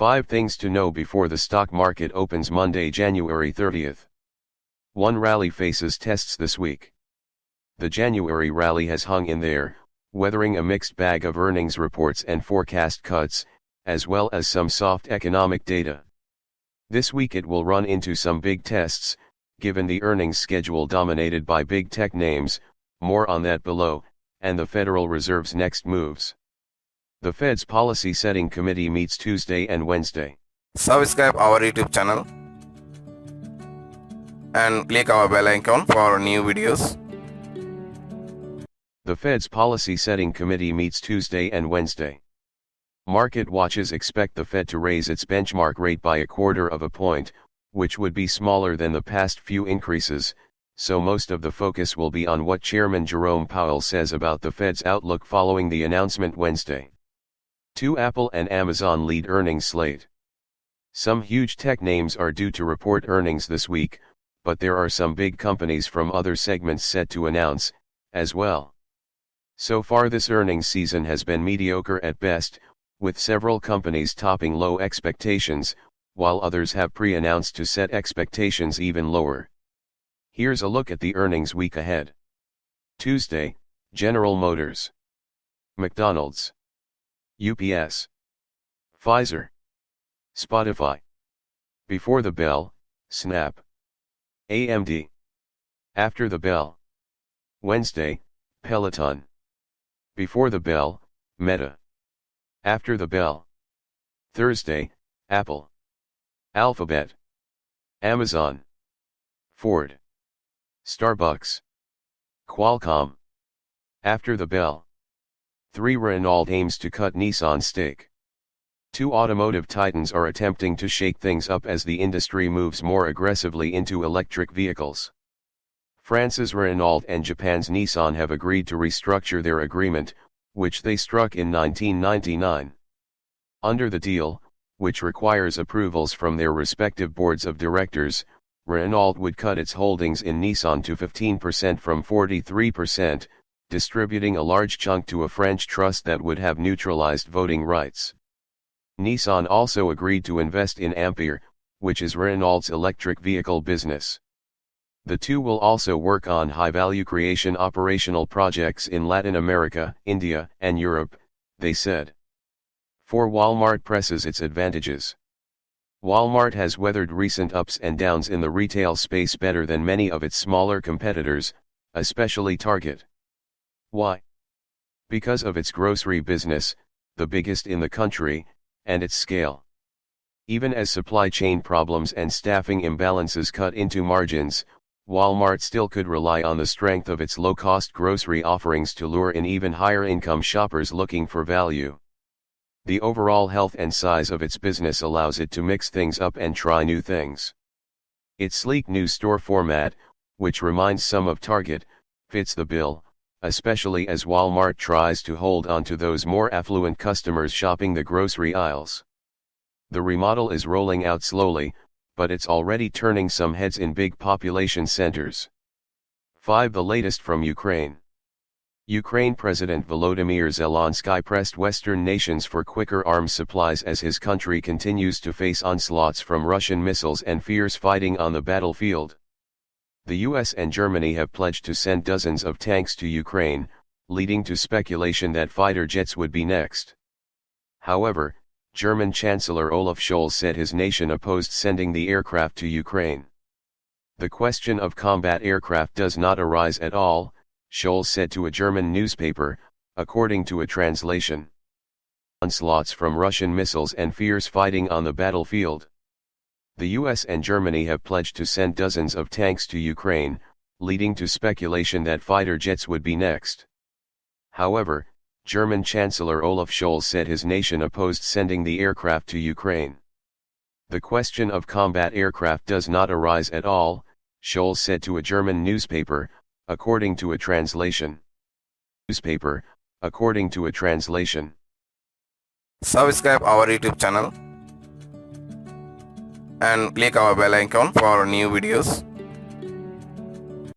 5 things to know before the stock market opens Monday, January 30th. 1. Rally faces tests this week. The January rally has hung in there, weathering a mixed bag of earnings reports and forecast cuts, as well as some soft economic data. This week it will run into some big tests, given the earnings schedule dominated by big tech names, more on that below, and the Federal Reserve's next moves. The Fed's Policy Setting Committee meets Tuesday and Wednesday. Subscribe our YouTube channel and click our bell icon for new videos. The Fed's Policy Setting Committee meets Tuesday and Wednesday. Market watchers expect the Fed to raise its benchmark rate by 1/4 point, which would be smaller than the past few increases, so most of the focus will be on what Chairman Jerome Powell says about the Fed's outlook following the announcement Wednesday. 2. Apple and Amazon lead earnings slate. Some huge tech names are due to report earnings this week, but there are some big companies from other segments set to announce, as well. So far this earnings season has been mediocre at best, with several companies topping low expectations, while others have pre-announced to set expectations even lower. Here's a look at the earnings week ahead. Tuesday, General Motors, McDonald's, UPS, Pfizer, Spotify. Before the bell, Snap, AMD. After the bell, Wednesday, Peloton. Before the bell, Meta. After the bell, Thursday, Apple, Alphabet, Amazon, Ford, Starbucks, Qualcomm. After the bell. 3. Renault aims to cut Nissan stake. 2 automotive titans are attempting to shake things up as the industry moves more aggressively into electric vehicles. France's Renault and Japan's Nissan have agreed to restructure their agreement, which they struck in 1999. Under the deal, which requires approvals from their respective boards of directors, Renault would cut its holdings in Nissan to 15% from 43%, distributing a large chunk to a French trust that would have neutralized voting rights. Nissan also agreed to invest in Ampere, which is Renault's electric vehicle business. The two will also work on high-value creation operational projects in Latin America, India, and Europe, they said. 4. Walmart presses its advantages. Walmart has weathered recent ups and downs in the retail space better than many of its smaller competitors, especially Target. Why? Because of its grocery business, the biggest in the country, and its scale. Even as supply chain problems and staffing imbalances cut into margins, Walmart still could rely on the strength of its low-cost grocery offerings to lure in even higher-income shoppers looking for value. The overall health and size of its business allows it to mix things up and try new things. Its sleek new store format, which reminds some of Target, fits the bill, especially as Walmart tries to hold on to those more affluent customers shopping the grocery aisles. The remodel is rolling out slowly, but it's already turning some heads in big population centers. 5. The latest from Ukraine. Ukraine President Volodymyr Zelensky pressed Western nations for quicker arms supplies as his country continues to face onslaughts from Russian missiles and fierce fighting on the battlefield. The US and Germany have pledged to send dozens of tanks to Ukraine, leading to speculation that fighter jets would be next. However, German Chancellor Olaf Scholz said his nation opposed sending the aircraft to Ukraine. The question of combat aircraft does not arise at all, Scholz said to a German newspaper, according to a translation. Onslaughts from Russian missiles and fierce fighting on the battlefield. The US and Germany have pledged to send dozens of tanks to Ukraine, leading to speculation that fighter jets would be next. However, German Chancellor Olaf Scholz said his nation opposed sending the aircraft to Ukraine. The question of combat aircraft does not arise at all, Scholz said to a German newspaper, according to a translation. Subscribe our YouTube channel and click our bell icon for new videos.